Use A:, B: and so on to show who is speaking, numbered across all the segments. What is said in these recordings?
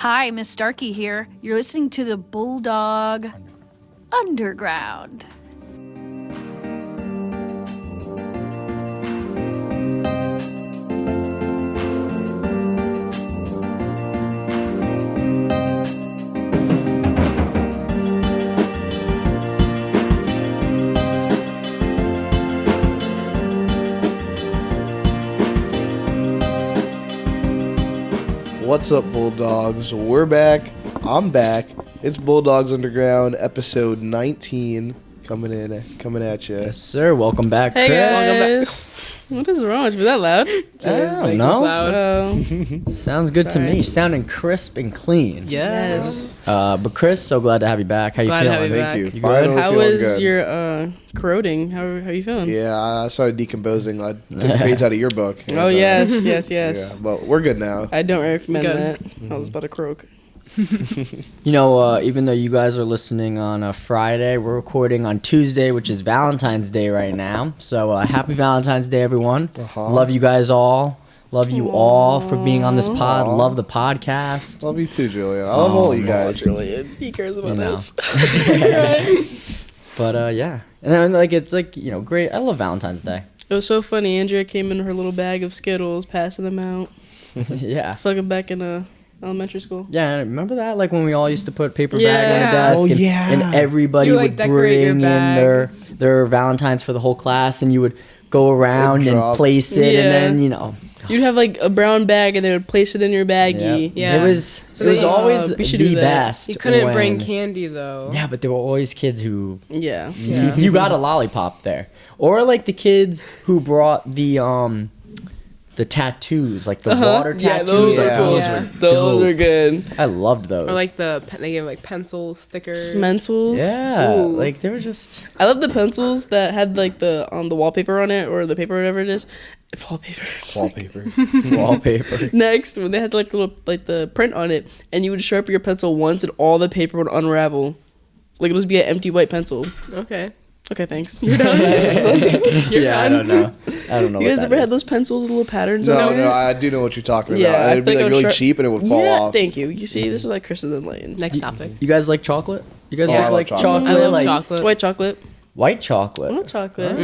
A: Hi, Miss Starkey here. You're listening to the Bulldog Underground.
B: What's up, Bulldogs? We're back. I'm back. It's Bulldogs Underground, episode 19, coming at you.
C: Yes, sir. Welcome back,
D: Hey
C: Chris.
D: guys. What is wrong? Is that loud?
C: I don't know.
D: Oh,
C: Sounds good
D: Sorry.
C: to me. Sounding crisp and clean.
D: yes.
C: But Chris, so glad to have you back. How you
D: Glad to
C: feeling?
D: have you
B: Thank you.
D: back.
C: You
B: Finally
D: How
B: feeling
D: was
B: good.
D: your corroding? How you feeling?
B: Yeah, I started decomposing. I took a page out of your book.
D: Oh
B: and,
D: yes.
B: Yeah, but we're good now.
D: I don't recommend
E: Good.
D: that. I was about to croak.
C: You know, even though you guys are listening on a Friday, we're recording on Tuesday, which is Valentine's Day right now. So happy Valentine's Day, everyone.
B: Uh-huh.
C: Love you guys all. Love you all for being on this pod.
B: Aw.
C: Love the podcast.
B: Love you too, Julian. I love all you guys.
D: Julian, he cares about
C: You know.
D: this.
C: But yeah, and then it's great. I love Valentine's Day.
D: It was so funny. Andrea came in her little bag of Skittles, passing them out.
C: Yeah.
D: Fucking back in elementary school.
C: Yeah, remember that? Like when we all used to put paper bag
D: Yeah.
C: on the desk,
B: Oh,
C: and,
B: yeah.
C: and everybody
E: You,
C: would
E: decorate your
C: bring in
E: bag.
C: their Valentines for the whole class, and you would go around and
B: drop.
C: place it,
D: Yeah.
C: and then
D: You'd have like a brown bag, and they would place it in your baggie.
E: Yeah.
C: it was
D: So,
C: always
D: we should
C: the
D: do that.
C: best.
E: You couldn't bring
C: when-
E: candy though.
C: Yeah, but there were always kids who
D: Yeah.
C: you got a lollipop there, or like the kids who brought the tattoos, like the water tattoos.
D: Yeah, those
C: like,
B: are
C: those
E: cool.
C: were
D: Those
C: dope.
D: are good.
C: I loved those.
E: Or like they give like pencils, stickers.
D: Smencils.
C: yeah,
D: Ooh.
C: like they were just.
D: I love the pencils that had like the wallpaper on it, or the paper, whatever it is. Wallpaper.
B: Wallpaper.
C: Wallpaper.
D: Next, when they had like the print on it, and you would sharpen your pencil once, and all the paper would unravel. Like it would just be an empty white pencil.
E: Okay.
D: Okay, thanks. You're done.
C: I don't know.
D: You guys ever had those pencils with little patterns on
B: No,
D: it?
B: no, I do know what you're talking about.
D: Yeah, I
B: It'd be
D: think
B: like
D: I was
B: really
D: sharp-
B: cheap and it would fall
D: Yeah,
B: off.
D: thank you. You see, this is like Chris is enlightened.
E: Next topic.
C: You guys like chocolate? You guys
B: Oh, I
C: like,
B: love
C: like
B: chocolate.
C: chocolate?
E: I love
C: like
E: chocolate.
D: White chocolate.
C: white chocolate.
D: Not chocolate.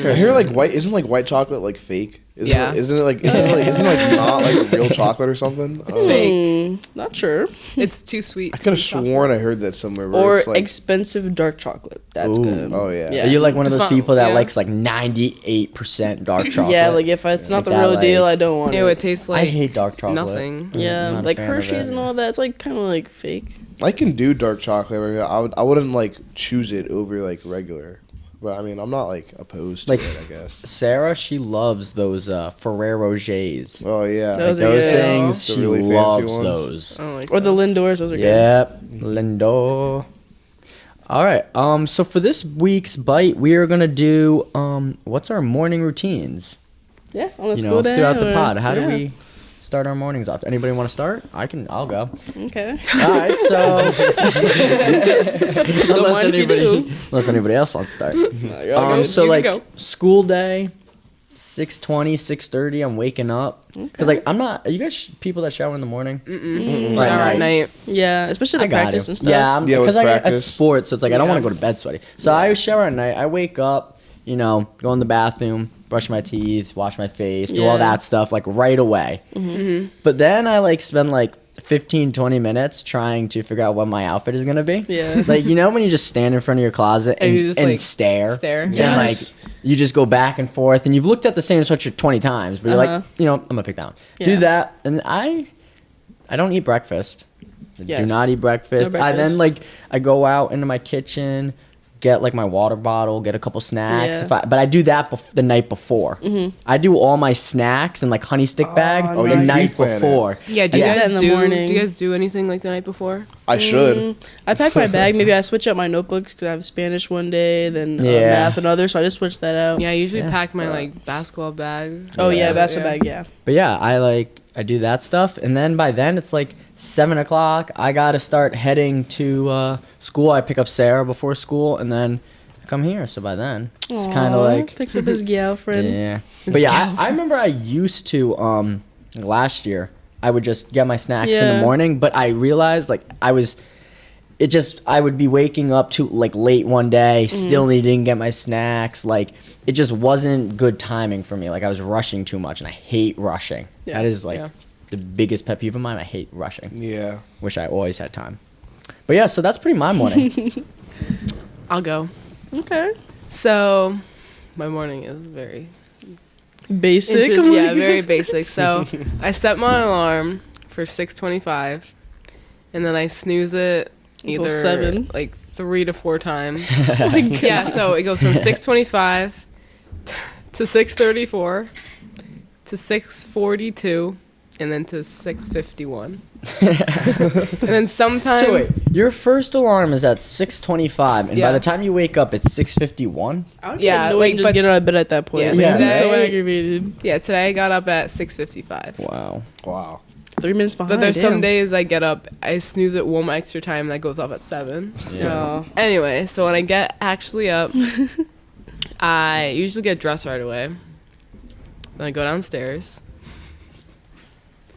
B: I hear like white chocolate like fake.
E: Yeah.
B: Isn't it like not like real chocolate or something?
E: It's fake.
D: Not sure.
E: It's too sweet.
B: I could have sworn I heard that somewhere. Where
D: Or
B: it's like,
D: expensive dark chocolate. That's
C: Ooh.
D: good.
B: oh yeah.
D: Yeah.
C: Are you like one of those
E: Definitely,
C: people that
E: yeah.
C: likes like 98% dark chocolate?
D: Yeah, like if it's not
C: Like
D: the real
C: that,
D: deal,
C: like-
D: I don't want
E: Ew,
D: it.
E: it tastes
C: I
E: like
C: hate dark chocolate.
E: nothing.
C: I'm
D: Yeah,
C: not a
D: like
C: fan of
D: Hershey's
C: it.
D: and all that. It's like kind of like fake.
B: I can do dark chocolate. I mean, I wouldn't like choose it over like regular. But I mean, I'm not like opposed to
C: Like-
B: it, I guess.
C: Sarah, she loves those Ferrero Rochers.
B: Oh yeah.
D: Those
C: Like
D: are
C: those
D: good.
C: things,
B: The
C: she
B: really fancy
C: loves
B: ones.
C: those.
E: I don't like
D: Or the
E: those.
D: Lindors, those are good.
C: Yep, Lindo. All right. So for this week's bite, we are gonna do what's our morning routines?
D: Yeah, on a
C: You
D: school
C: know,
D: day.
C: throughout the
D: or-
C: pod. How do
D: yeah.
C: we start our mornings off? Anybody want to start? I'll go.
D: Okay.
C: All right. So
D: Don't mind if you do.
C: unless anybody else wants to start.
D: Go.
C: So
E: You
C: like
E: can go.
C: school day, 6:20, 6:30. I'm waking up because like I'm not. Are you guys people that shower in the morning?
E: Shower at night.
D: Yeah, especially the
C: I got
D: practice
C: it.
D: and stuff.
C: Yeah,
B: Yeah, with
C: because I at
B: practice.
C: sports, so it's like I don't
D: Yeah.
C: want to go to bed sweaty. So I shower at night. I wake up, go in the bathroom, brush my teeth, wash my face, do all
D: Yeah.
C: that stuff like right away. But then I like spend like 15, 20 minutes trying to figure out what my outfit is gonna be.
D: Yeah.
C: Like when you just stand in front of your closet
E: And
C: and,
E: you just,
C: and
E: like,
C: stare.
E: stare.
C: And
D: Yes.
C: like you just go back and forth and you've looked at the same sweatshirt 20 times, but you're like, I'm gonna pick that one.
D: Yeah.
C: Do that, and I don't eat breakfast. I do
D: Yes.
C: not eat breakfast.
D: No
C: I then
D: breakfast.
C: I go out into my kitchen, get like my water bottle, get a couple snacks.
D: Yeah.
C: But I do that the night before. I do all my snacks in like honey stick bag
D: Oh,
C: the
D: nice.
C: night
B: You plan it.
C: before.
E: Yeah, do you
D: Yeah.
E: guys
D: In the
E: do
D: morning.
E: do you guys do anything like the night before?
B: I should.
D: I pack my bag. Maybe I switch out my notebooks because I have Spanish one day, then
C: Yeah.
D: math another. So I just switch that out.
E: Yeah, I usually
C: Yeah.
E: pack my like basketball bag.
D: Oh yeah,
C: Yeah.
D: basketball bag. Yeah.
C: But yeah, I do that stuff, and then by then it's like 7:00. I gotta start heading to school. I pick up Sarah before school, and then I come here. So by then it's kind of
D: Aw,
C: like
D: picks up his gal friend.
C: yeah. But yeah, I remember I used to last year I would just get my snacks in
D: Yeah.
C: the morning. But I realized like I would be waking up to like late one day, still needing to get my snacks. Like it just wasn't good timing for me. Like I was rushing too much, and I hate rushing.
D: Yeah.
C: That is like
E: Yeah.
C: the biggest pet peeve of mine. I hate rushing.
B: Yeah.
C: Wish I always had time. But yeah, so that's pretty my morning.
E: I'll go.
D: Okay.
E: So, my morning is very
D: Basic.
E: yeah, very basic. So, I set my alarm for 6:25, and then I snooze it
D: Until
E: either
D: 7.
E: like 3 to 4 times. Yeah, so it goes from 6:25 to 6:34 to 6:42 and then to 6:51. And then sometimes
C: So wait, your first alarm is at 6:25, and by
E: Yeah.
C: the time you wake up, it's 6:51.
D: I would
E: Yeah,
D: get annoyed
E: like,
D: and just
E: but-
D: get out of bed at that point.
E: Yeah,
D: Like,
C: yeah.
D: I'm so
E: today-
D: aggravated.
E: yeah, today I got up at 6:55.
C: Wow.
B: Wow.
D: 3 minutes behind.
E: But there's some
D: damn.
E: days I get up, I snooze it one extra time, and that goes off at 7.
D: Yeah.
E: Anyway, so when I get actually up, I usually get dressed right away. Then I go downstairs.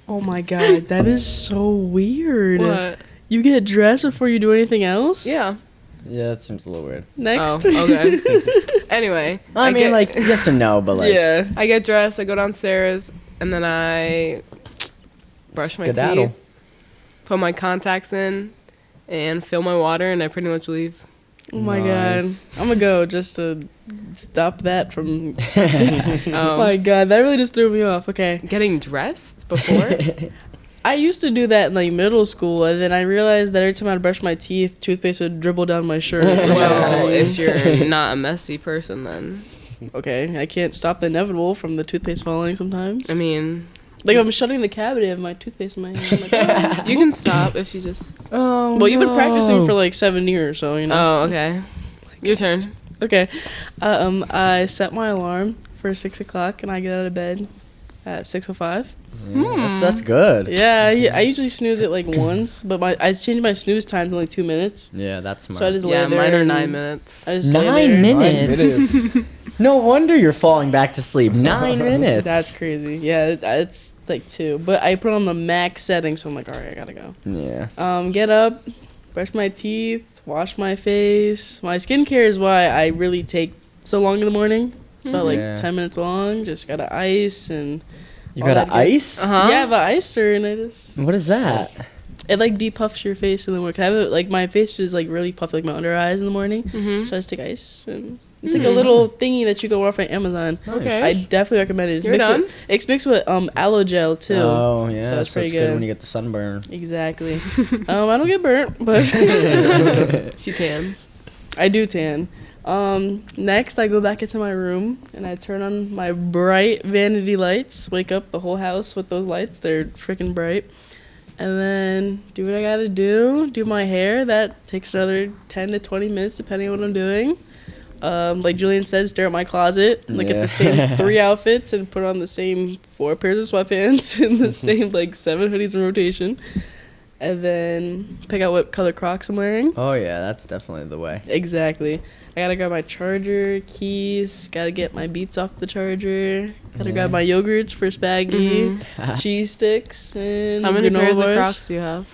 D: Oh my god, that is so weird.
E: What?
D: You get dressed before you do anything else?
E: Yeah.
C: Yeah, that seems a little weird.
D: Next.
E: Oh, okay. Anyway,
C: I mean,
E: get,
C: like yes and no, but like
D: yeah.
E: I get dressed, I go downstairs, and then I brush my
C: skedaddle.
E: teeth, put my contacts in, and fill my water, and I pretty much leave.
D: Oh my
C: Nice.
D: god. I'm gonna go just to stop that from. Oh
E: Um,
D: my god, that really just threw me off. Okay.
E: Getting dressed before?
D: I used to do that in like middle school, and then I realized that every time I brush my teeth, toothpaste would dribble down my shirt.
E: Well, if you're not a messy person, then
D: Okay, I can't stop the inevitable from the toothpaste falling sometimes.
E: I mean,
D: like I'm shutting the cavity of my toothpaste in my hand. I'm like, oh.
E: you can stop if you just.
C: Oh,
D: Well, you've been practicing for like 7 years, so you know.
E: Oh, okay. Your turn.
D: Okay. I set my alarm for 6 o'clock, and I get out of bed at 6:05.
C: That's good.
D: Yeah, I usually snooze it like once, but I changed my snooze time to like 2 minutes.
C: Yeah, that's smart.
D: So I just
E: Yeah,
D: lay there.
E: mine are
D: and
E: 9 minutes.
D: I just lay
C: 9
D: there.
C: minutes. No wonder you're falling back to sleep. 9 minutes.
D: That's crazy. Yeah, it's like 2, but I put on the max setting, so I'm like, all right, I gotta go.
C: Yeah.
D: Get up, brush my teeth, wash my face. My skincare is why I really take so long in the morning. It's about like
C: Yeah.
D: 10 minutes long. Just gotta ice and.
C: You
D: all
C: got
D: that
C: an ice?
E: Uh-huh.
D: Yeah, I have an icer, and I just.
C: What is that?
D: It like depuffs your face in the morning. I have it like my face is like really puffy, like my under eyes in the morning.
E: Mm-hmm.
D: So I just take ice, and it's like a little thingy that you go off on Amazon.
E: Okay.
D: I definitely recommend it. It's
E: You're
D: mixed
E: done?
D: with, it's mixed with aloe gel too.
C: Oh, yeah.
D: So it's pretty
C: good
D: good.
C: when you get the sunburn.
D: Exactly. I don't get burnt, but
E: She tans.
D: I do tan. Next, I go back into my room and I turn on my bright vanity lights. Wake up the whole house with those lights. They're freaking bright. And then do what I gotta do. Do my hair. That takes another 10 to 20 minutes depending on what I'm doing. Like Julian said, stare at my closet, look at
C: Yeah.
D: the same 3 outfits and put on the same 4 pairs of sweatpants and the same like 7 hoodies in rotation. And then pick out what color Crocs I'm wearing.
C: Oh, yeah. That's definitely the way.
D: Exactly. I gotta grab my charger, keys, gotta get my Beats off the charger, gotta grab my yogurts for spaghetti, cheese sticks, and
E: How many
D: granola
E: pairs of
D: bars.
E: Crocs do you have?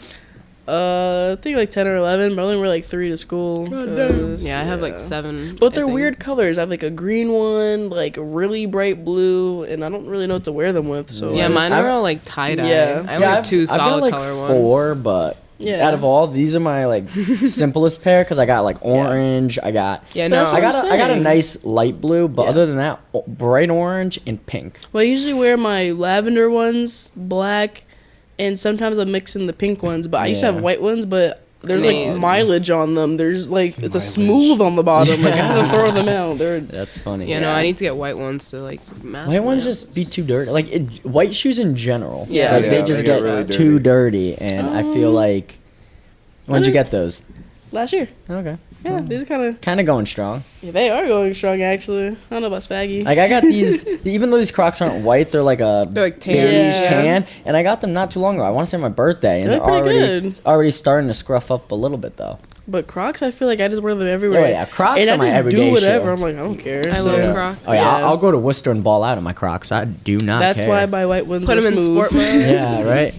D: I think like 10 or 11, but I only wear like 3 to school. 'cause,
E: Yeah, I have like
D: yeah.
E: 7.
D: But they're
E: I think.
D: weird colors. I have like a green one, like a really bright blue, and I don't really know what to wear them with. So
E: Yeah,
D: I
E: mine
D: just-
E: are all like tie-dye.
D: Yeah.
E: I only have 2 solid
C: I've got,
E: color
C: like,
E: ones.
C: 4, but
D: Yeah.
C: out of all, these are my like simplest pair because I got like orange. I got
E: Yeah, no.
D: That's
C: I
D: what
C: got
D: I'm
C: I got a
D: saying.
C: nice light blue, but
D: Yeah.
C: other than that, bright orange and pink.
D: Well, I usually wear my lavender ones, black, and sometimes I mix in the pink ones. But I used to have
C: Yeah.
D: white ones, but there's
E: Man.
D: like mileage on them. There's like it's a
B: Mileage.
D: smooth on the bottom. Like I had to throw them out. They're
C: That's funny.
E: Yeah, no,
D: Yeah.
E: I need to get white ones to like match.
C: White ones
E: my
C: just be too dirty. Like white shoes in general.
D: Yeah.
C: like
B: Yeah,
C: they just
B: they get
C: get
B: really
C: too
B: dirty.
C: dirty, and I feel like when'd you get those?
D: last year.
C: Okay,
D: Yeah, these are
C: kind of going strong.
D: they are going strong actually. I don't know about Spaggy.
C: Like I got these, even though these Crocs aren't white, they're like a
E: They're like tan.
C: beige
D: Yeah.
C: tan, and I got them not too long ago. I want to say my birthday, and
D: They're pretty
C: already
D: good.
C: already starting to scruff up a little bit though.
D: But Crocs, I feel like I just wear them everywhere.
C: Oh yeah, Crocs
D: and
C: are
D: I
C: my
D: just
C: everyday
D: do whatever.
C: shoe.
D: I'm like, I don't care.
E: I
D: so.
E: love
B: Yeah.
E: Crocs.
C: Oh yeah,
D: Yeah.
C: I'll go to Worcester and ball out in my Crocs. I do not
D: That's
C: care.
D: why my white ones
E: Put
D: are
E: them in
D: smooth.
E: sport mode.
C: Yeah, right.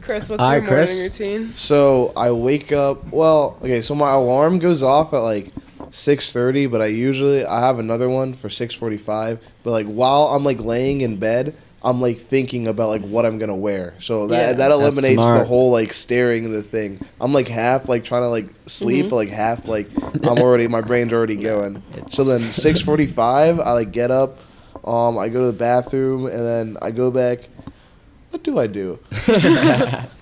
E: Chris, what's
C: All
E: your
C: right,
E: morning
C: Chris.
E: routine?
B: So I wake up. Well, okay. So my alarm goes off at like 6:30, but I have another one for 6:45. But like while I'm like laying in bed, I'm like thinking about like what I'm gonna wear. So
D: Yeah.
B: that eliminates the
C: smart.
B: whole like staring at the thing. I'm like half like trying to like sleep, but like half like my brain's already going. So then 6:45, I like get up, I go to the bathroom, and then I go back. What do I do?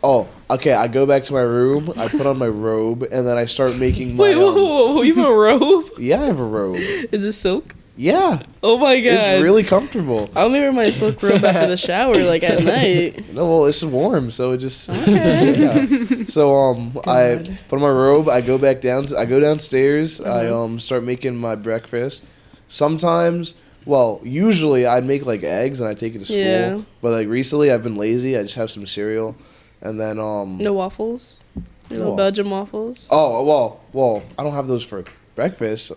B: Oh, okay. I go back to my room. I put on my robe, and then I start making my.
D: Wait, whoa. You have a robe?
B: Yeah, I have a robe.
D: Is this silk?
B: Yeah,
D: Oh my god.
B: it's really comfortable.
D: I only wear my silk robe after the shower, like at night.
B: No, well, it's warm, so it just.
D: Okay.
B: Yeah. So I
D: God.
B: put on my robe. I go back down. I go downstairs.
D: Uh-huh.
B: I start making my breakfast. Sometimes, well, usually I'd make like eggs and I take it to school.
D: Yeah.
B: But like recently, I've been lazy. I just have some cereal, and then
D: No waffles? You know,
B: What?
D: Belgian waffles?
B: Oh well, I don't have those for breakfast.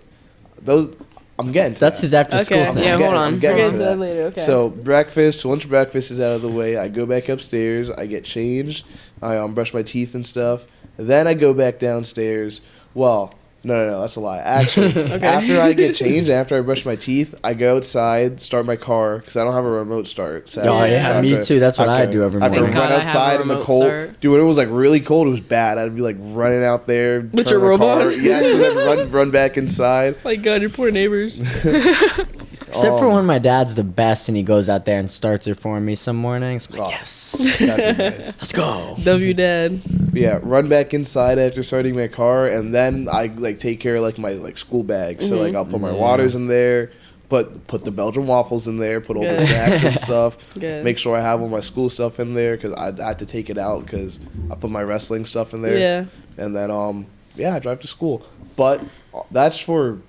B: Those I'm getting to
C: That's
B: that.
C: his after school
D: Okay.
C: snack.
E: Yeah, hold on.
B: I'm
D: We're
B: getting
D: getting
B: to
D: to that
B: that.
D: later, okay.
B: So once breakfast is out of the way, I go back upstairs. I get changed. I brush my teeth and stuff. Then I go back downstairs. Well, no, that's a lie. Actually, after I get changed, after I brush my teeth, I go outside, start my car because I don't have a remote start. So
C: Oh, yeah,
B: so I
C: me
B: have to-
C: too. That's what I
B: have to-
C: do every
B: I have to
C: morning.
B: run
E: Thank God I have a
B: outside in the
E: remote
B: cold.
E: start.
B: Dude, when it was like really cold, it was bad. I'd be like running out there
D: With
B: turn
D: your
B: the car-
D: robot?
B: Yes, and then run back inside.
D: My god, your poor neighbors.
C: Except for when my dad's the best and he goes out there and starts it for me some mornings. I'm like,
B: Oh.
C: yes,
B: That'd be nice.
C: let's go.
D: W dad.
B: Yeah, run back inside after starting my car, and then I like take care of like my like school bags. So like I'll put my
C: Yeah.
B: waters in there, put the Belgian waffles in there, put all the
D: Good.
B: snacks and stuff.
D: Good.
B: Make sure I have all my school stuff in there because I had to take it out because I put my wrestling stuff in there.
D: Yeah.
B: And then I drive to school, but that's for.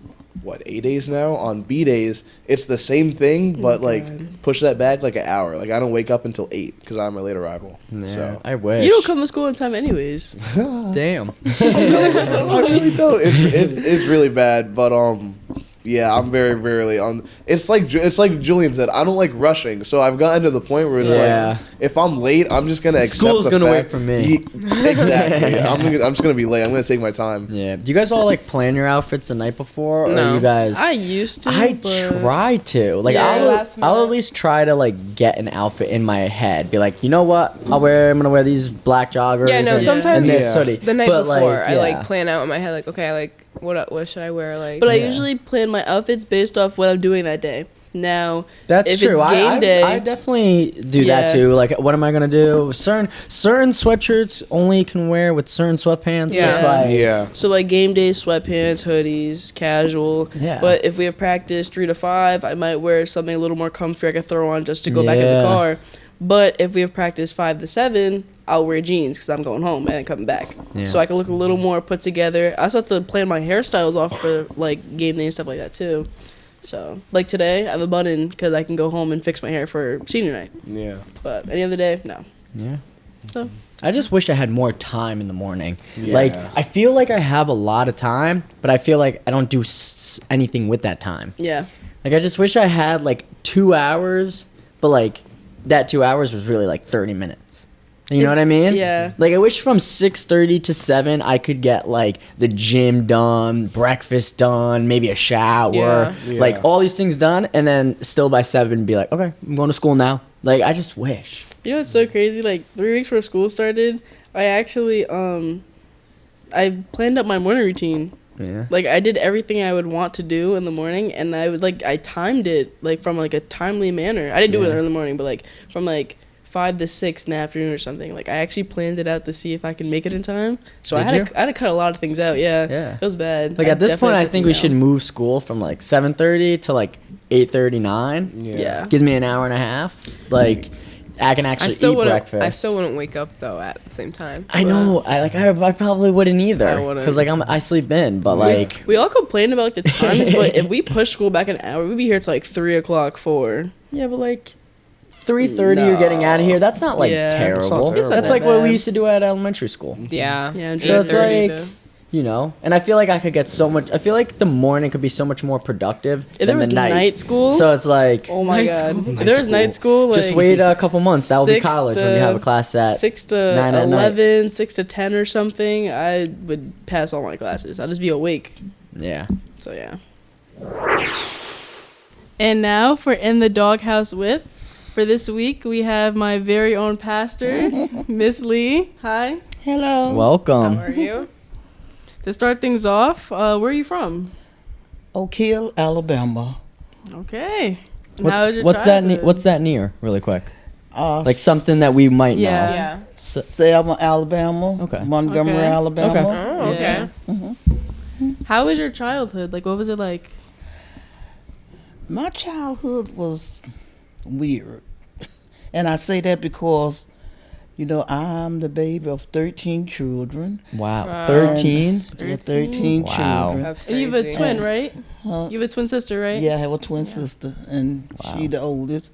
B: What, 8 days now? On B days, it's the same thing, but like
D: God.
B: push that back like an hour. Like I don't wake up until 8 because I'm a late arrival.
C: Yeah,
B: So
C: I wish.
D: You don't come to school on time anyways.
C: Damn.
B: I really don't. It's really bad, but yeah, I'm very rarely on. It's like Julian said. I don't like rushing, so I've gotten to the point where it's
C: Yeah.
B: like if I'm late, I'm just gonna accept
C: School's
B: the
C: gonna wait
B: fact-
C: for me.
B: Exactly. I'm just gonna be late. I'm gonna take my time.
C: Yeah. Do you guys all like plan your outfits the night before, or
E: No.
C: you guys?
D: I used to.
C: I
D: but
C: try to. Like
D: Yeah,
E: last
C: I'll
E: minute.
C: at least try to like get an outfit in my head. Be like, you know what? I'm gonna wear these black joggers.
E: Yeah, no,
C: and,
E: sometimes-
C: and this
B: Yeah.
C: hoodie.
E: The night
C: But,
E: before, I
C: yeah.
E: like plan out in my head, like, okay, like, what should I wear? Like,
D: But I
C: Yeah.
D: usually plan my outfits based off what I'm doing that day. Now,
C: That's
D: if
C: true.
D: it's game day,
C: I definitely do
D: Yeah.
C: that too. Like, what am I gonna do? Certain sweatshirts only can wear with certain sweatpants. So it's
E: Yeah.
C: like,
B: Yeah.
D: so like game day sweatpants, hoodies, casual.
C: Yeah.
D: But if we have practice 3 to 5, I might wear something a little more comfy I can throw on just to go back in the
C: Yeah.
D: car. But if we have practice 5 to 7, I'll wear jeans because I'm going home and coming back.
C: Yeah.
D: So I can look a little more put together. I also have to plan my hairstyles off for like game day and stuff like that too. So like today, I have a bun-in because I can go home and fix my hair for senior night.
B: Yeah.
D: But any other day, no.
C: yeah.
D: So
C: I just wish I had more time in the morning.
B: Yeah.
C: Like, I feel like I have a lot of time, but I feel like I don't do anything with that time.
D: yeah.
C: Like, I just wish I had like 2 hours, but like that 2 hours was really like 30 minutes. You know what I mean?
D: Yeah.
C: Like, I wish from 6:30 to 7 I could get like the gym done, breakfast done, maybe a shower,
E: Yeah.
B: Yeah.
C: like all these things done, and then still by 7 be like, okay, I'm going to school now. Like, I just wish.
D: You know what's so crazy? Like 3 weeks before school started, I actually I planned out my morning routine.
C: Yeah.
D: Like I did everything I would want to do in the morning, and I timed it like from like a timely manner. I didn't do it
C: Yeah.
D: in the morning, but like from like 5 to 6 in the afternoon or something. Like I actually planned it out to see if I can make it in time. So
C: Did
D: I
C: you?
D: had to cut a lot of things out. Yeah,
C: Yeah.
D: it was bad.
C: Like,
D: I
C: at this point,
D: definitely
C: I
D: took
C: think
D: them
C: we should
D: down.
C: move school from like 7:30 to like 8:39.
D: Yeah.
C: Gives me an hour and a half. Like, I can actually eat breakfast.
E: I still wouldn't wake up though at the same time.
C: I know. I probably wouldn't either.
E: I wouldn't.
C: Because like I sleep in, but like
D: We all complain about like the times, but if we push school back an hour, we'd be here till like 3 o'clock, 4.
C: yeah, but like 3:30 you're getting out of here. That's not like
D: Yeah.
C: terrible.
B: It's not
C: That's
B: terrible.
C: like what we
D: bad.
C: used to do at elementary school.
E: Yeah.
D: Yeah, and
C: So it's
E: 8:30
C: like
E: to-
C: you know, and I feel like I could get so much. I feel like the morning could be so much more productive
D: If
C: than
D: there was
C: the night.
D: night school,
C: So it's like,
D: oh my
E: Night
D: god,
E: school.
D: if there was night school, like,
C: just wait a couple months. That will be
D: 6
C: college when you
D: to-
C: have a class at
D: 6 to
C: 9 at night.
D: 11, 6 to 10 or something, I would pass all my classes. I'd just be awake.
C: Yeah.
D: So yeah. And now for In the Doghouse With. For this week, we have my very own pastor, Ms.Lee. Hi.
F: Hello.
C: Welcome.
E: How are you?
D: To start things off, where are you from?
F: Oak Hill, Alabama.
D: Okay. And how was your
C: What's
D: childhood?
C: that near? Really quick.
F: Like
C: Something that we might
D: Yeah.
C: know.
E: Yeah.
F: Selma, Alabama.
C: Okay.
F: Montgomery,
D: Okay.
F: Alabama.
C: Okay.
E: Oh, okay.
D: Yeah. How was your childhood? Like, what was it like?
F: My childhood was weird. And I say that because, you know, I'm the baby of 13 children.
C: Wow. 13?
F: Yeah, 13
C: Wow.
F: children.
E: That's
D: And
E: crazy.
D: you have a twin, right?
F: Huh?
D: You have a twin sister, right?
F: Yeah, I have a twin sister, and
C: Wow.
F: she the oldest.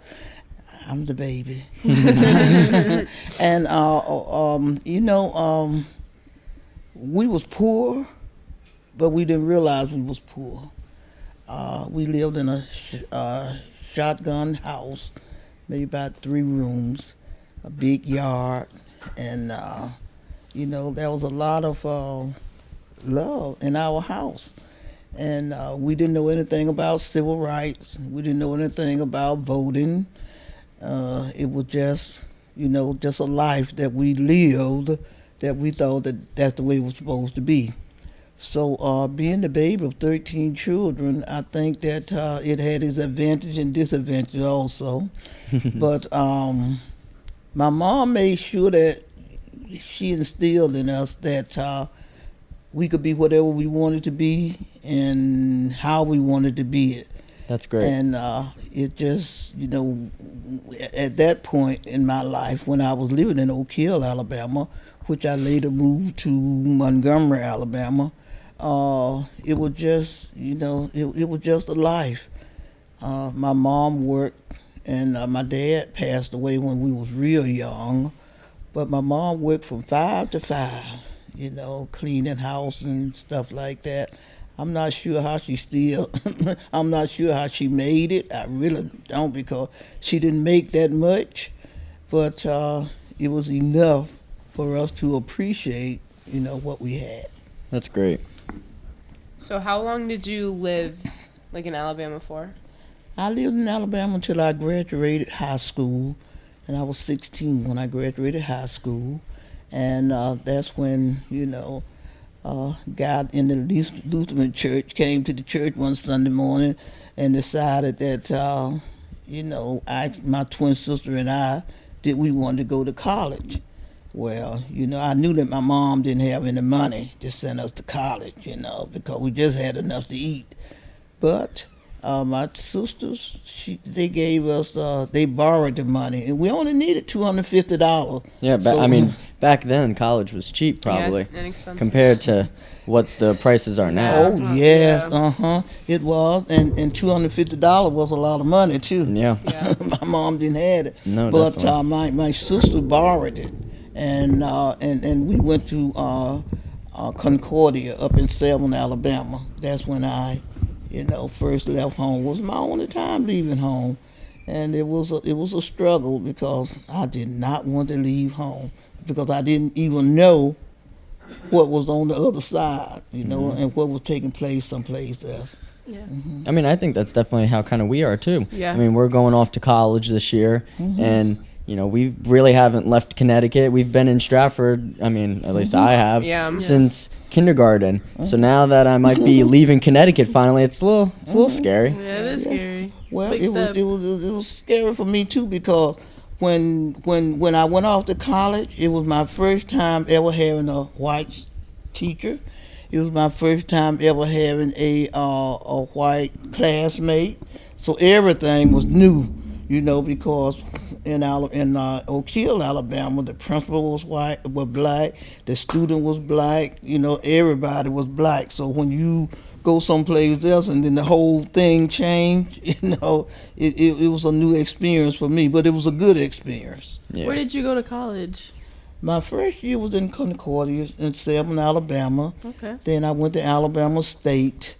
F: I'm the baby. And, you know, we was poor, but we didn't realize we was poor. We lived in a shotgun house, maybe about 3 rooms, a big yard, and you know, there was a lot of love in our house. And we didn't know anything about civil rights. We didn't know anything about voting. It was just, you know, just a life that we lived that we thought that that's the way it was supposed to be. So being the baby of 13 children, I think that it had its advantage and disadvantage also. But my mom made sure that she instilled in us that we could be whatever we wanted to be and how we wanted to be it.
C: That's great.
F: And it just, you know, at that point in my life when I was living in Oak Hill, Alabama, which I later moved to Montgomery, Alabama, it was just, you know, it was just a life. My mom worked, and my dad passed away when we was real young, but my mom worked from 5 to 5, you know, cleaning house and stuff like that. I'm not sure how she still, I'm not sure how she made it. I really don't, because she didn't make that much, but it was enough for us to appreciate, you know, what we had.
C: That's great.
E: So how long did you live, like, in Alabama for?
F: I lived in Alabama until I graduated high school, and I was 16 when I graduated high school, and that's when, you know, God in the Lutheran church came to the church one Sunday morning and decided that, you know, my twin sister and I, that we wanted to go to college. Well, you know, I knew that my mom didn't have any money to send us to college, you know, because we just had enough to eat. But my sisters, they gave us, they borrowed the money, and we only needed $250.
C: Yeah, but I mean, back then college was cheap, probably,
E: Yeah, inexpensive.
C: compared to what the prices are now.
F: Oh yes, it was, and $250 was a lot of money too.
C: Yeah.
F: My mom didn't have it,
C: No,
F: but
C: definitely.
F: my sister borrowed it, and we went to Concordia up in Selma, Alabama. That's when I, you know, first left home. It was my only time leaving home, and it was a struggle because I did not want to leave home because I didn't even know what was on the other side, you know, and what was taking place someplace else.
D: Yeah.
C: I mean, I think that's definitely how kind of we are too.
E: Yeah.
C: I mean, we're going off to college this year, and you know, we really haven't left Connecticut. We've been in Stratford. I mean, at least I have.
E: Yeah.
C: Since kindergarten. So now that I might be leaving Connecticut finally, it's a little scary.
D: Yeah, it is scary.
F: Well,
D: Big
F: it
D: step.
F: was scary for me too because when I went off to college, it was my first time ever having a white teacher. It was my first time ever having a white classmate. So everything was new, you know, because in Oak Hill, Alabama, the principal was black, the student was black, you know, everybody was black. So when you go someplace else and then the whole thing changed, you know, it was a new experience for me, but it was a good experience.
C: Yeah.
D: Where did you go to college?
F: My first year was in Concordia in Selma, Alabama.
D: Okay.
F: Then I went to Alabama State.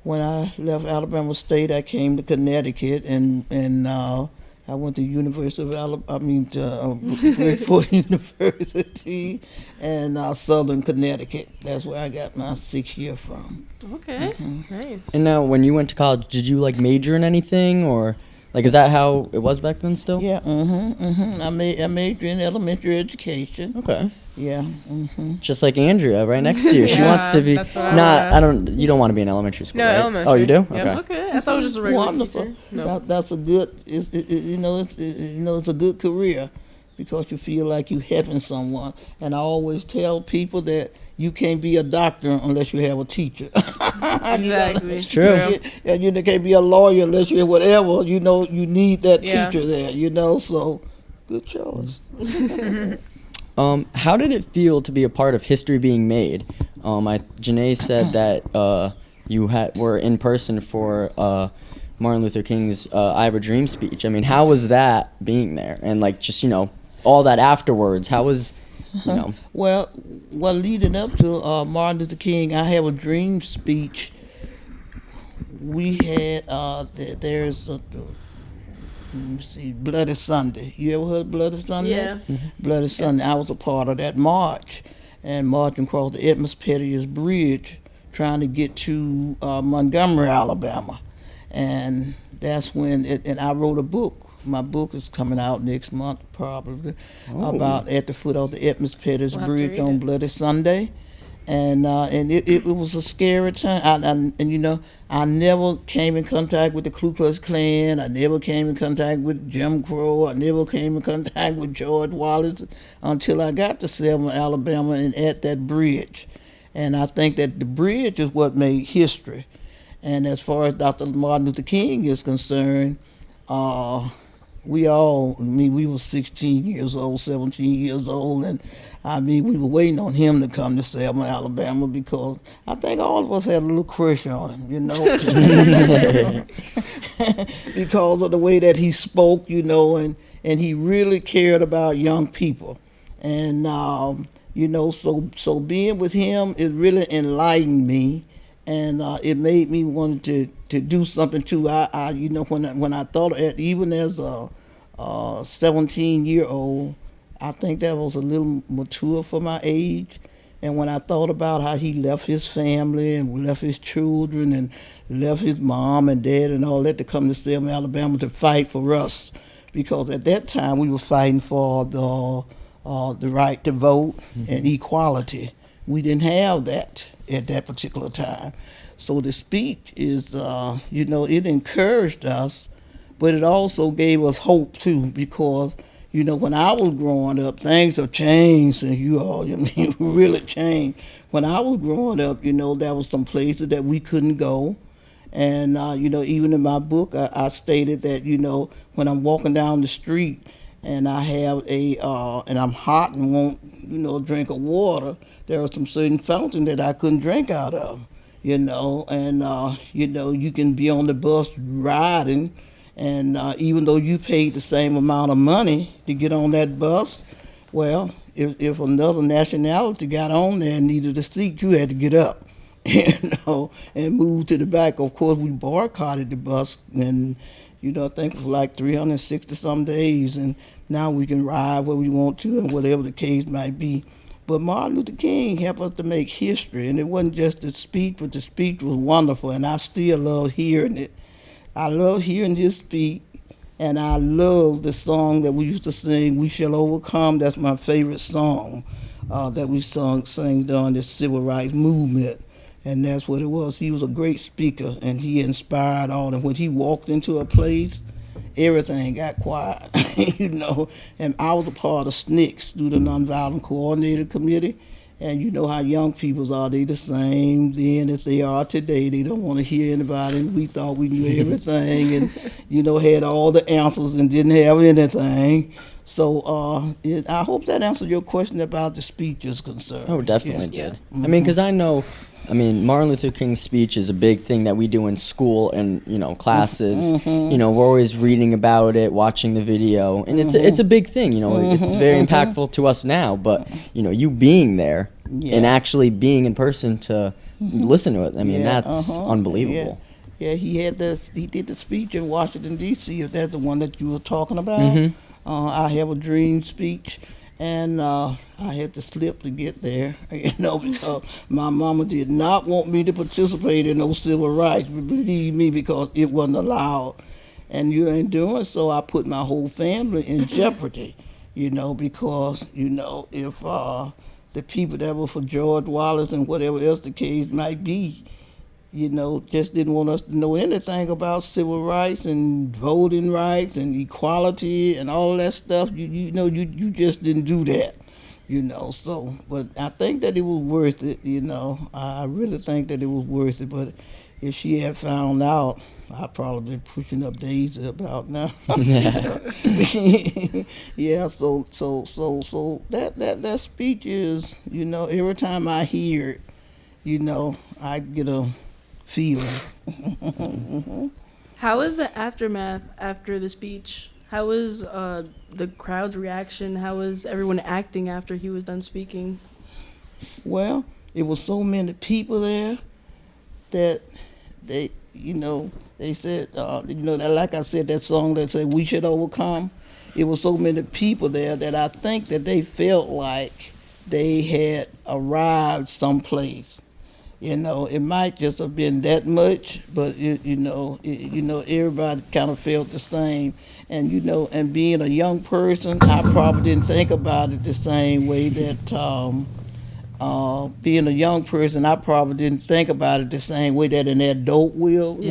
F: When I left Alabama State, I came to Connecticut, and I went to University of Bradford University, and Southern Connecticut. That's where I got my 6th year from.
D: Okay. Nice.
C: And now, when you went to college, did you like major in anything, or like is that how it was back then still?
F: Yeah. I majored in elementary education.
C: Okay.
F: Yeah.
C: Just like Andrea, right next to you. She
E: Yeah,
C: wants to be.
E: that's what I
C: Not.
E: wanna-
C: You don't want to be in elementary school.
E: No,
C: right?
E: elementary.
C: Oh, you do?
E: Yep.
C: Okay.
D: Okay. I thought it was just a regular
F: Wonderful.
D: teacher. No.
F: That's a good. It's a good career because you feel like you're helping someone. And I always tell people that you can't be a doctor unless you have a teacher.
D: Exactly.
C: It's true.
F: And you can't be a lawyer unless you have whatever. You need that
E: Yeah.
F: teacher there. So good choice.
C: How did it feel to be a part of history being made? Janae said that you were in person for Martin Luther King's "I Have a Dream" speech. I mean, how was that being there, and like just all that afterwards? How was
F: Well, leading up to Martin Luther King, I Have a Dream speech, we had, there's a, let me see, Bloody Sunday. You ever heard of Bloody Sunday?
D: Yeah.
F: Bloody Sunday. I was a part of that march, and marching across the Pettus Bridge, trying to get to Montgomery, Alabama. And that's when, and I wrote a book. My book is coming out next month, probably, about at the foot of the Pettus
D: We'll have to
F: Bridge
D: read
F: on
D: it.
F: Bloody Sunday. And it was a scary time. I never came in contact with the Ku Klux Klan. I never came in contact with Jim Crow. I never came in contact with George Wallace until I got to Selma, Alabama, and at that bridge. And I think that the bridge is what made history. And as far as Dr. Martin Luther King is concerned, we were 16 years old, 17 years old, and we were waiting on him to come to Selma, Alabama, because I think all of us had a little crush on him, because of the way that he spoke, and he really cared about young people. And, so being with him, it really enlightened me, and it made me want to do something too. When I thought, even as a 17-year-old, I think that was a little mature for my age. And when I thought about how he left his family and left his children and left his mom and dad and all that to come to Selma, Alabama to fight for us, because at that time we were fighting for the right to vote and equality. We didn't have that at that particular time. So the speech is, it encouraged us, but it also gave us hope too, because when I was growing up, things have changed, and really changed. When I was growing up, there was some places that we couldn't go, and even in my book, I stated that when I'm walking down the street and I have and I'm hot and want a drink of water, there are some certain fountains that I couldn't drink out of, and you can be on the bus riding. And even though you paid the same amount of money to get on that bus, well, if another nationality got on there and needed a seat, you had to get up, and move to the back. Of course, we boycotted the bus, and I think for like 360 some days, and now we can ride where we want to, and whatever the case might be. But Martin Luther King helped us to make history, and it wasn't just the speech, but the speech was wonderful, and I still love hearing it. I love hearing his speak, and I love the song that we used to sing, "We Shall Overcome." That's my favorite song that we sang during the Civil Rights Movement, and that's what it was. He was a great speaker, and he inspired all. And when he walked into a place, everything got quiet, And I was a part of SNCC, Student Nonviolent Coordinator Committee. And you know how young people are, they the same then as they are today. They don't want to hear anybody. And we thought we knew everything and, had all the answers and didn't have anything. So I hope that answered your question about the speech is concerned.
C: Oh, definitely
E: Yeah.
C: did. I mean, because Martin Luther King's speech is a big thing that we do in school and, classes.
F: Mm-hmm.
C: We're always reading about it, watching the video, and it's a big thing. It's very impactful to us now, but, you being there
F: Yeah.
C: and actually being in person to listen to it, I mean, that's unbelievable.
F: Yeah, he did the speech in Washington, D.C., if that's the one that you were talking about.
C: Mm-hmm.
F: I Have a Dream speech, and I had to slip to get there, because my mama did not want me to participate in those civil rights, believe me, because it wasn't allowed. And in doing so, I put my whole family in jeopardy, because, if the people that were for George Wallace and whatever else the case might be, just didn't want us to know anything about civil rights and voting rights and equality and all of that stuff. You just didn't do that, So, but I think that it was worth it, I really think that it was worth it. But if she had found out, I'd probably been pushing up Daisy about now. Yeah. So that speech is, every time I hear it, I get a feeling.
D: How was the aftermath after the speech? How was the crowd's reaction? How was everyone acting after he was done speaking?
F: Well, it was so many people there that they said, that, like I said, that song that said "We Should Overcome." It was so many people there that I think that they felt like they had arrived someplace. It might just have been that much, but everybody kind of felt the same. And and being a young person, I probably didn't think about it the same way that being a young person, I probably didn't think about it the same way that an adult would.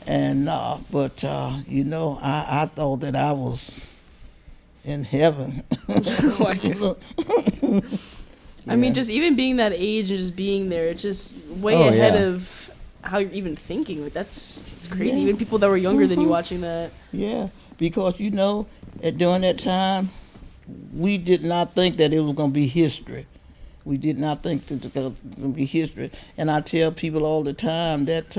F: And but I thought that I was in heaven.
D: I mean, just even being that age and just being there, it's just way
C: Oh,
D: ahead
C: yeah.
D: of how you're even thinking. Like, it's crazy. Even people that were younger than you watching that.
F: Yeah, because during that time, we did not think that it was going to be history. We did not think that it was going to be history. And I tell people all the time that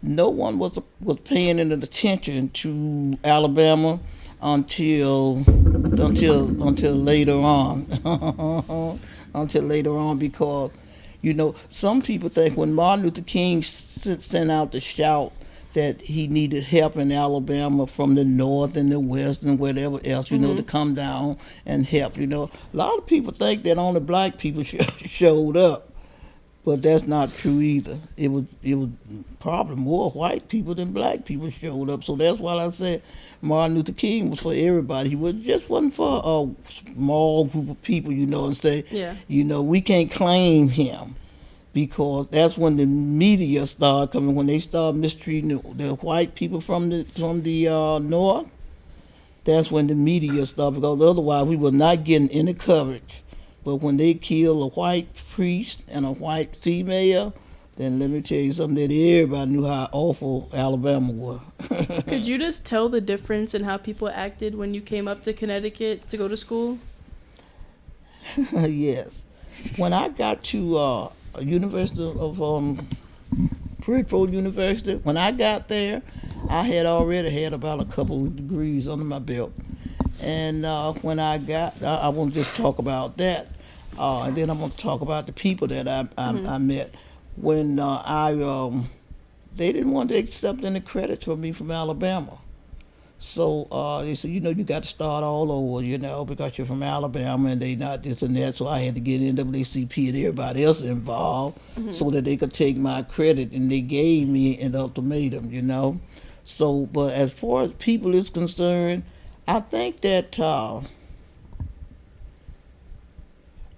F: no one was paying any attention to Alabama until later on. Until later on, because some people think when Martin Luther King sent out the shout that he needed help in Alabama from the north and the west and whatever else, to come down and help. A lot of people think that only black people showed up, but that's not true either. It was probably more white people than black people showed up. So that's why I said Martin Luther King was for everybody. He wasn't for a small group of people, and say, we can't claim him. Because that's when the media started coming, when they started mistreating the white people from the north. That's when the media started, because otherwise we were not getting any coverage. But when they killed a white priest and a white female, then let me tell you something, that everybody knew how awful Alabama was.
D: Could you just tell the difference in how people acted when you came up to Connecticut to go to school?
F: Yes. When I got to University of Bridgeport University, when I got there, I had already had about a couple of degrees under my belt. And when I want to just talk about that, and then I'm going to talk about the people that I met. When they didn't want to accept any credit for me from Alabama. So they said, you got to start all over, because you're from Alabama and they not this and that. So I had to get NAACP and everybody else involved so that they could take my credit, and they gave me an ultimatum, So, but as far as people is concerned, I think that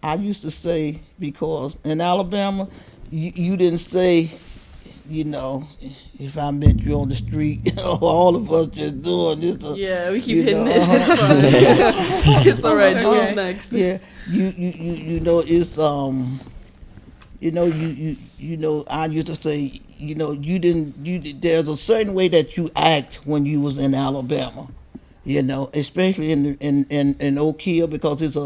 F: I used to say, because in Alabama, you didn't say, if I met you on the street, all of us just doing this.
D: Yeah, we keep hitting it. It's fine. It's all right. Julian's next.
F: Yeah, it's I used to say, there's a certain way that you act when you was in Alabama. You know, especially in Oak Hill, because it's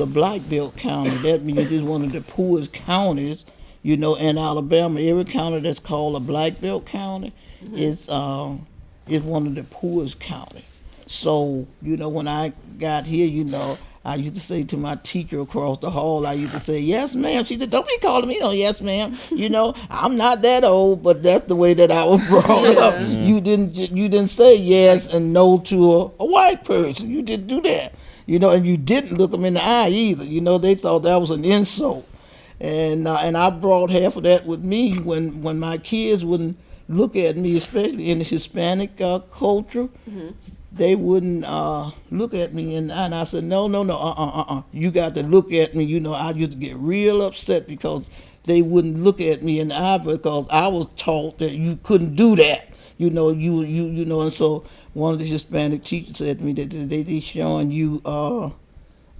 F: a black belt county. That means it's one of the poorest counties. You know, in Alabama, every county that's called a black belt county is one of the poorest county. So, you know, when I got here, you know, I used to say to my teacher across the hall, I used to say, yes, ma'am. She said, don't be calling me no yes, ma'am. You know, I'm not that old, but that's the way that I was brought up. You didn't say yes and no to a white person. You didn't do that. You know, and you didn't look them in the eye either. You know, they thought that was an insult. And I brought half of that with me when my kids wouldn't look at me, especially in the Hispanic culture. They wouldn't look at me, and I said, no, you got to look at me. You know, I used to get real upset because they wouldn't look at me in the eye because I was taught that you couldn't do that. You know, you know, and so one of the Hispanic teachers said to me that they showing you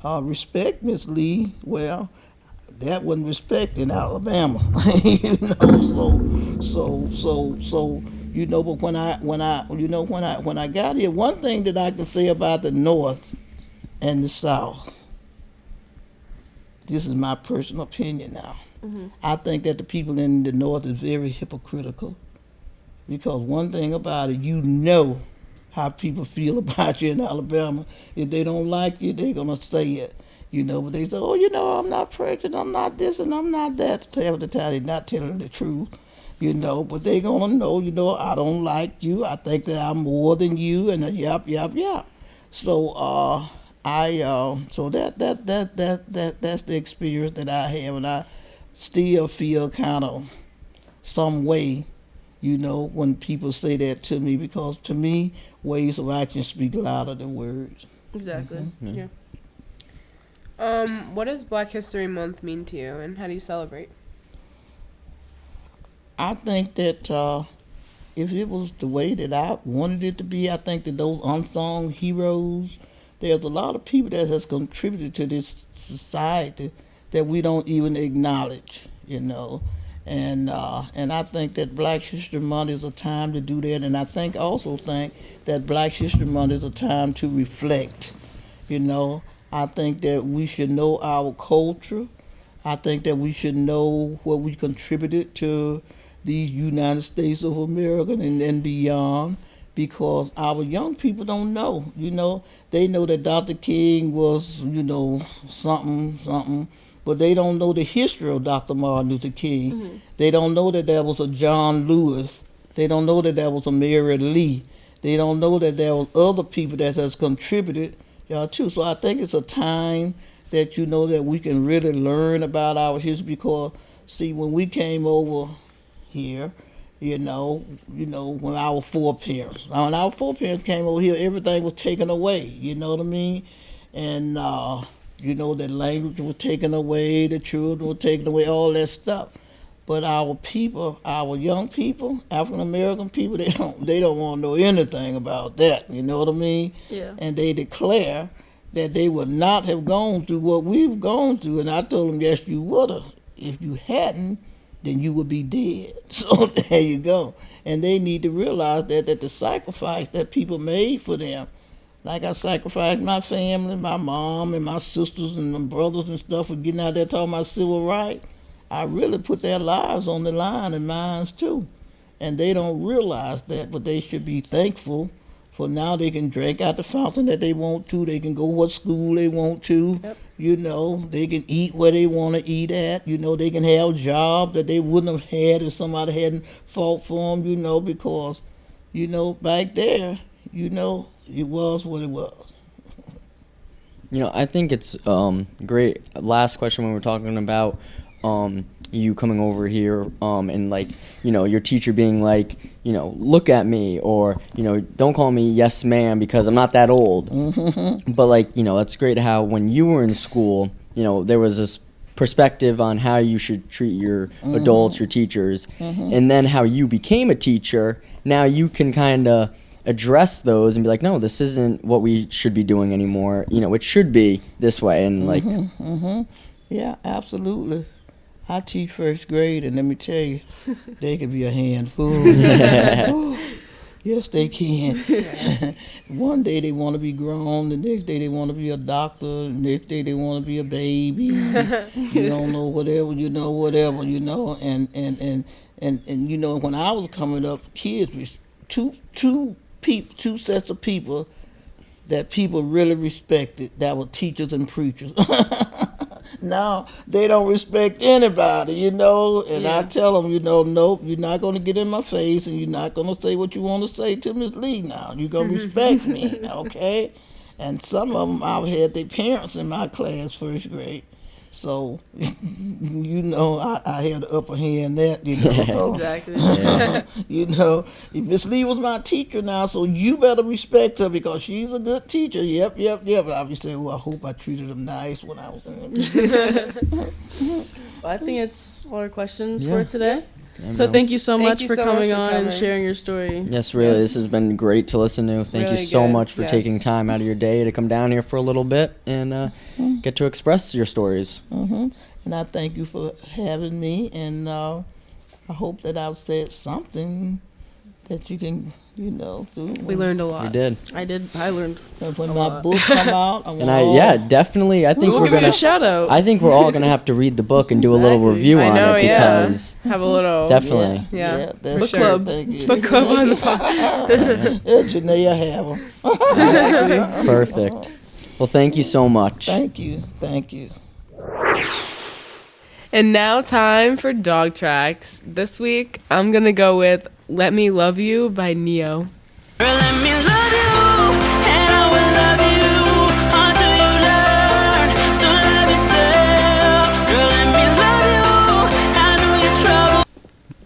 F: respect, Ms.Lee. Well, that wasn't respect in Alabama, you know. So you know. But when I got here, one thing that I can say about the North and the South, this is my personal opinion now. I think that the people in the North is very hypocritical, because one thing about it, you know how people feel about you in Alabama. If they don't like you, they're gonna say it. You know, but they say, oh, you know, I'm not pregnant, I'm not this, and I'm not that. To tell the time, they're not telling the truth, you know, but they gonna know, you know, I don't like you, I think that I'm more than you, and yap. So so that's the experience that I have, and I still feel kind of some way, you know, when people say that to me, because to me, ways of action speak louder than words.
E: Exactly. Yeah. What does Black History Month mean to you, and how do you celebrate?
F: I think that if it was the way that I wanted it to be, I think that those unsung heroes, there's a lot of people that has contributed to this society that we don't even acknowledge, you know. And I think that Black History Month is a time to do that, and I also think that Black History Month is a time to reflect, you know. I think that we should know our culture. I think that we should know what we contributed to the United States of America and beyond, because our young people don't know. You know, they know that Dr. King was, you know, something, but they don't know the history of Dr. Martin Luther King. They don't know that there was a John Lewis. They don't know that there was a McBride-Lee. They don't know that there was other people that has contributed too. So I think it's a time that, you know, that we can really learn about our history, because, see, when we came over here, you know, when our foreparents came over here, everything was taken away, you know what I mean? And, you know, the language was taken away, the children were taken away, all that stuff. But our people, our young people, African American people, they don't want to know anything about that. You know what I mean?
D: Yeah.
F: And they declare that they would not have gone through what we've gone through. And I told them, yes, you would have. If you hadn't, then you would be dead. So there you go. And they need to realize that the sacrifice that people made for them, like I sacrificed my family, my mom and my sisters and my brothers and stuff for getting out there talking about civil rights. I really put their lives on the line, and mine too. And they don't realize that, but they should be thankful for now they can drink out the fountain that they want to. They can go what school they want to.
D: Yep.
F: You know, they can eat where they want to eat at. You know, they can have jobs that they wouldn't have had if somebody hadn't fought for them, you know, because, you know, back there, you know, it was what it was.
C: You know, I think it's great. Last question, when we're talking about you coming over here and, like, you know, your teacher being like, you know, look at me, or, you know, don't call me yes ma'am because I'm not that old. But, like, you know, that's great how when you were in school, you know, there was this perspective on how you should treat your adults, your teachers, and then how you became a teacher. Now you can kind of address those and be like, no, this isn't what we should be doing anymore. You know, it should be this way. And like,
F: Yeah, absolutely. I teach first grade, and let me tell you, they can be a handful. You Yes, they can. One day they want to be grown. The next day they want to be a doctor. The next day they want to be a baby. You don't know whatever. And you know, when I was coming up, kids was two sets of people that people really respected. That were teachers and preachers. Now they don't respect anybody, you know. And I tell them, you know, nope, you're not going to get in my face, and you're not going to say what you want to say to Ms.Lee. Now you're going to respect me, okay? And some of them, I had their parents in my class, first grade. So, you know, I had the upper hand that, you know.
E: Exactly.
F: You know, Ms.Lee was my teacher now, so you better respect her because she's a good teacher. Yep. But I would say, well, I hope I treated them nice when I was in there.
D: Well, I think it's all our questions
C: Yeah.
D: for today.
C: Yeah,
D: So
C: man.
D: thank you so
E: Thank
D: much
E: you
D: for
E: so much
D: coming
E: for
D: on and
E: coming.
D: sharing your story.
C: Yes, really, this has been great to listen to. Thank
D: Really
C: you so
D: good.
C: much for taking
E: Yes.
C: time out of your day to come down here for a little bit and get to express your stories.
F: And I thank you for having me, and I hope that I've said something that you can, you know, do.
E: We learned a lot.
C: You did.
D: I learned.
F: When my book come out, I
C: And definitely, I think
D: We'll
C: we're
D: give you
C: gonna.
D: a shout out.
C: I think we're all gonna have to read the book and do a little
D: Exactly.
C: review
E: I
C: on
E: know,
C: it
E: yeah.
C: because
E: Have a little
C: definitely.
E: Yeah.
F: that's
E: Book
F: sure.
E: club.
F: Thank you.
E: book club on the phone.
F: Yeah, Janae, I have them.
C: Perfect. Well, thank you so much.
F: Thank you.
E: And now time for dog tracks. This week I'm gonna go with "Let Me Love You" by Neo.
G: Girl, let me love you, and I will love you until you learn to love yourself. Girl, let me love you, I know you're trouble.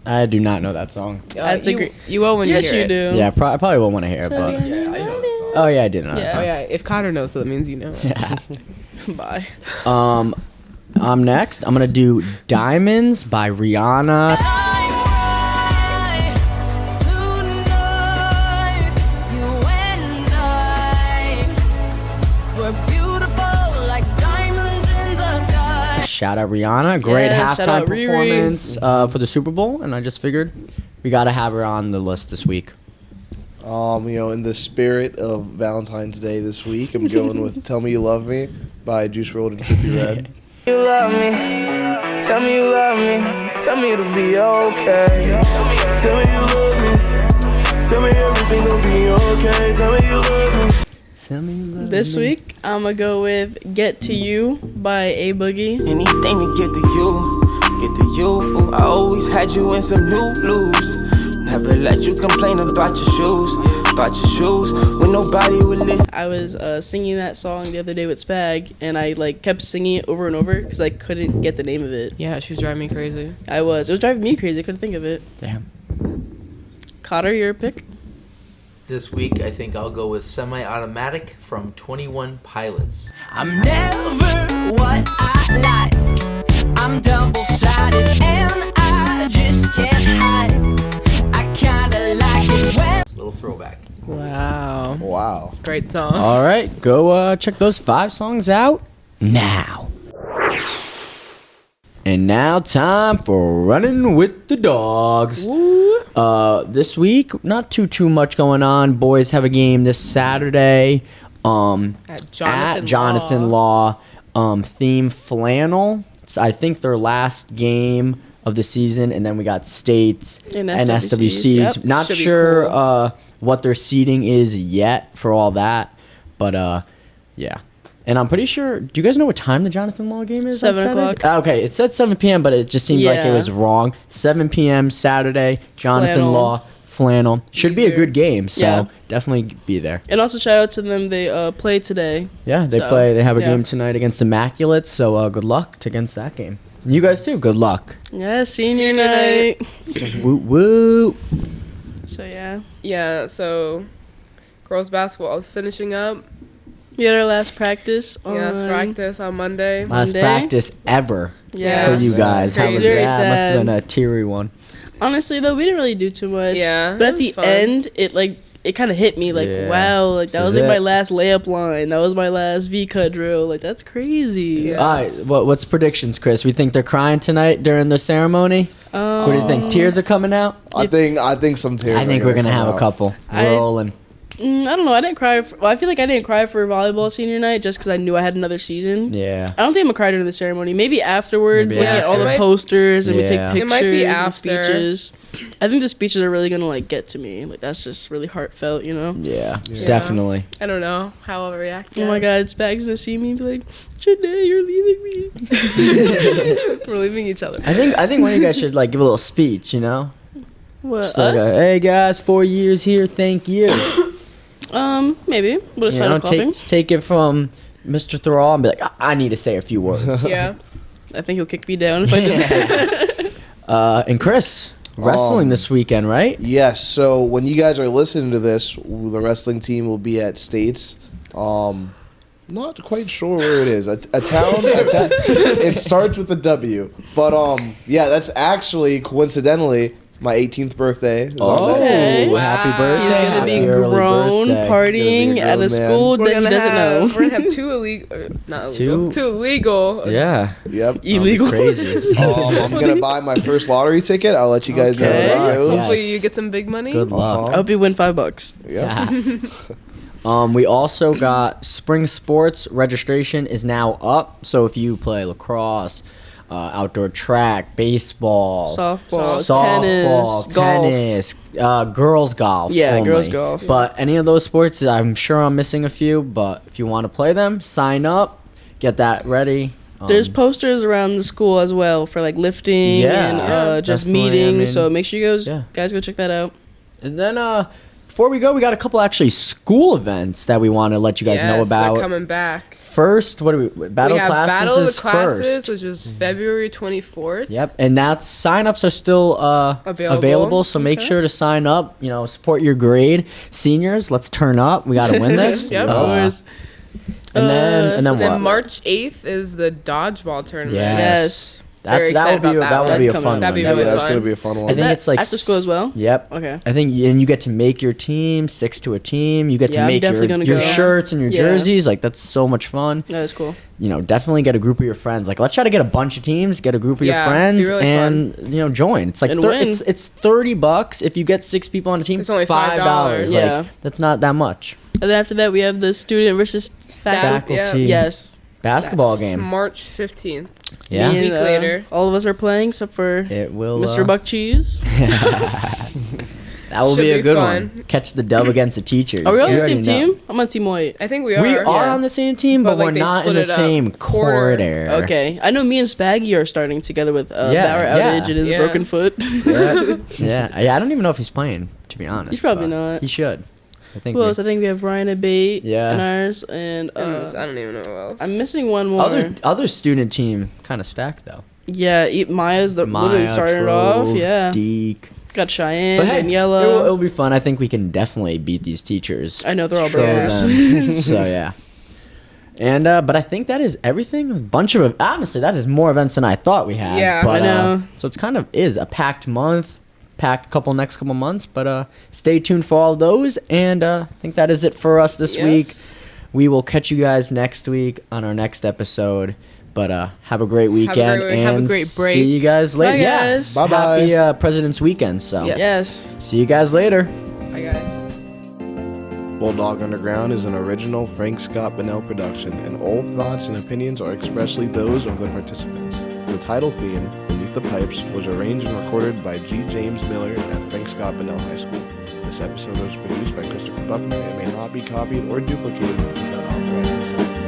C: I do not know that song.
D: That's a great.
E: You will when
D: Yes,
E: you hear
D: you
E: it.
D: do.
C: Yeah, I probably won't want to hear it, but oh yeah, I did know that
E: Oh
C: song.
E: yeah. If Cotter knows, so that means you know.
C: Yeah.
D: Bye.
C: I'm next. I'm gonna do "Diamonds" by Rihanna. Shout out Rihanna, great
D: Yeah, shout
C: halftime
D: out Riri.
C: performance for the Super Bowl, and I just figured we gotta have her on the list this week.
B: You know, in the spirit of Valentine's Day this week, I'm going with "Tell Me You Love Me" by Juice WRLD and Trippie Redd.
G: You love me, tell me you love me, tell me it'll be okay. Tell me you love me, tell me everything will be okay. Tell me you love me.
C: Tell me you love
D: This
C: me.
D: week I'm gonna go with "Get to You" by A Boogie.
G: Anything to get to you. Ooh, I always had you in some new blues. Never let you complain about your shoes, when nobody would listen.
D: I was singing that song the other day with Spag, and I like kept singing it over and over because I couldn't get the name of it.
E: Yeah, she's driving me crazy.
D: It was driving me crazy. I couldn't think of it.
C: Damn.
D: Cotter, your pick?
H: This week, I think I'll go with Semi-Automatic from 21 Pilots.
G: I'm never what I like. I'm double-sided and I just can't hide it. I kinda like it when.
H: Little throwback.
E: Wow.
B: Wow.
E: Great song.
C: All right, go check those 5 songs out now. And now time for running with the dogs. This week, not too much going on. Boys have a game this Saturday. At Jonathan Law. Theme Flannel. It's, I think, their last game of the season, and then we got states
D: And
C: and SWCs.
D: Yep.
C: Not
D: Should be
C: sure
D: cool.
C: what their seating is yet for all that, but yeah. And I'm pretty sure. Do you guys know what time the Jonathan Law game is?
D: 7
C: on Saturday?
D: o'clock.
C: Okay, it said 7 p.m., but it just seemed like it
D: Yeah.
C: was wrong. 7 p.m. Saturday. Jonathan
D: Flannel.
C: Law Flannel should be a
E: there.
C: good game. So
D: Yeah.
C: definitely be there.
D: And also shout out to them. They play today.
C: Yeah, they
D: So,
C: play. They have a
D: yeah.
C: game tonight against Immaculate. So good luck against that game. You guys too. Good luck.
D: Yeah, senior
E: Senior
D: night.
C: Woo woo.
D: So yeah,
E: Yeah, so girls basketball is finishing up.
D: we had our last practice.
E: Yeah, it's
D: on-
E: practice on Monday.
C: Last
D: Monday?
C: practice ever
D: Yeah.
C: for you guys. How was
E: Crazy.
C: that?
D: Very
C: Must have
D: sad.
C: been a teary one.
D: Honestly though, we didn't really do too much.
E: Yeah,
D: But
E: it
D: at the
E: was fun.
D: end, it like it kind of hit me like,
C: Yeah.
D: wow, like that
C: This
D: was
C: is
D: like my
C: it.
D: last layup line. That was my last V-cut drill. Like that's crazy.
E: Yeah.
C: All right, what's predictions, Chris? We think they're crying tonight during the ceremony. What do you think? Tears are coming out.
B: I think some tears.
C: I think we're gonna have a couple
D: I-
C: rolling.
D: I don't know. I didn't cry. I feel like I didn't cry for volleyball senior night just because I knew I had another season.
C: Yeah.
D: I don't think I'm gonna cry during the ceremony. Maybe afterwards,
C: Maybe
D: looking at all
E: after.
D: the posters and we take
C: Yeah.
D: pictures
E: It might be
D: and
E: after.
D: speeches. I think the speeches are really gonna like get to me. Like that's just really heartfelt, you know.
C: Yeah, definitely.
E: I don't know how I'll react.
D: Oh my God, Spag's gonna see me and be like, Janae, you're leaving me.
E: We're leaving each other.
C: I think one of you guys should like give a little speech. You know,
D: What?
C: just like,
D: Us?
C: hey guys, 4 years here, thank you.
D: Maybe. With a
C: You
D: sign
C: know,
D: of coughing.
C: take it from Mr. Thrall and be like, I need to say a few words.
E: Yeah.
D: I think he'll kick me down if I did that.
C: And Chris, wrestling this weekend, right?
B: Yes. So when you guys are listening to this, the wrestling team will be at States. Not quite sure where it is. A town. It starts with a W. But yeah, that's actually coincidentally my 18th birthday. Is on that
D: Okay.
B: day.
C: Oh, happy birthday.
D: He's gonna be
C: Happy early
D: grown,
C: birthday.
D: partying
B: Gonna be a
D: at a
B: grown
D: school
E: We're
D: that he
E: gonna
D: doesn't know.
E: We're gonna have two illegal.
C: Yeah.
B: Yep.
D: Illegal.
C: Crazy.
B: I'm gonna buy my first lottery ticket. I'll let you guys know how
D: Okay.
B: that goes.
C: Yes.
E: Hopefully you get some big money.
C: Good luck.
B: Uh-huh.
D: I hope you win $5.
B: Yep.
C: We also got spring sports registration is now up. So if you play lacrosse, outdoor track, baseball,
D: Softball,
C: tennis, girls golf.
D: Yeah,
C: only.
D: girls golf.
C: But any of those sports, I'm sure I'm missing a few. But if you want to play them, sign up, get that ready.
D: There's posters around the school as well for like lifting
C: Yeah.
D: and just
C: Definitely,
D: meetings.
C: I mean,
D: so make sure you
C: yeah.
D: guys go check that out.
C: And then before we go, we got a couple actually school events that we want to let you guys know
E: Yes, they're
C: about.
E: coming back.
C: First, what do we battle
E: We have
C: classes
E: Battle of
C: is
E: the Classes,
C: first.
E: which is February 24th.
C: Yep, and that's sign-ups are still available. So make
E: Okay.
C: sure to sign up. You know, support your grade. Seniors, let's turn up. We got to win this.
E: Yep.
D: Always.
C: And then what?
E: Then March 8th is the dodgeball tournament.
C: Yes.
E: Very
C: That would
E: excited
C: be
E: about
C: that
E: that
C: would be a
D: one.
C: fun
E: That'd be
C: one.
E: really
B: Yeah, that's
E: fun.
B: gonna be a fun
C: I
B: one.
C: think
D: that
C: it's like
D: after school as well?
C: Yep.
D: Okay.
C: I think and you get to make your team 6 to a team. You get
D: Yeah,
C: to
D: I'm
C: make
D: definitely
C: your
D: gonna go.
C: shirts and your
D: Yeah.
C: jerseys. Like that's so much fun.
D: That is cool.
C: You know, definitely get a group of your friends. Like let's try to get a bunch of teams, get a group of
E: Yeah,
C: your
E: be
C: friends,
E: really
C: and you know join. It's like
D: And win.
C: it's $30 if you get 6 people on a team.
E: It's only
C: $5.
E: $5.
D: Yeah.
C: Like that's not that much.
D: And then after that, we have the student versus faculty.
C: Faculty.
D: Yes.
C: Basketball game.
E: March 15th.
C: Yeah.
D: Me and,
E: Week later.
D: all of us are playing except for
C: It will.
D: Mr. Buck Cheese.
C: That will
E: Should
C: be a
E: be
C: good
E: fun.
C: one. Catch the dub against the teachers.
D: Are we on
C: You
D: the
C: already
D: same
C: know.
D: team? I'm on Team White.
E: I think we are.
C: We are
D: Yeah.
C: on the same team, but
E: But, like,
C: we're
E: they
C: not in
E: split
C: the
E: it up.
C: same
E: Quarter.
C: quarter.
D: Okay. I know me and Spaggy are starting together with
C: Yeah,
D: Power
C: yeah.
D: Outage and his
E: Yeah.
D: broken foot.
C: Yeah. I don't even know if he's playing. To be honest,
D: He's probably
C: but
D: not.
C: He should. I think.
D: Who else? I think we have Ryan Abate
C: Yeah.
D: in ours. And
E: I don't even know who else.
D: I'm missing one more.
C: other student team kind of stacked though.
D: Yeah, Maya's literally starting it off.
C: Trove,
D: Yeah.
C: Deke.
D: Got Cheyenne
C: But hey,
D: and
C: it'll
D: Yellow.
C: be fun. I think we can definitely beat these teachers.
D: I know they're all
C: Show
D: brothers.
C: them. So yeah. And but I think that is everything. A bunch of honestly, that is more events than I thought we had.
E: Yeah.
C: but,
D: I know.
C: So it's kind of is a packed month, packed next couple months. But stay tuned for all those. And I think that is it for us this
E: Yes.
C: week. We will catch you guys next week on our next episode. But have a great weekend
E: great week.
C: and
E: Have a great break.
C: see you guys later.
D: Bye,
C: Yeah,
D: guys.
B: Bye-bye.
C: Happy President's Weekend. So
E: Yes.
D: Yes.
C: see you guys later.
E: Bye, guys.
B: Bulldog Underground is an original Frank Scott Bunnell production, and all thoughts and opinions are expressly those of the participants. The title theme, Beneath the Pipes, was arranged and recorded by G. James Miller at Frank Scott Bunnell High School. This episode was produced by Christopher Buckner and may not be copied or duplicated without authorized consent.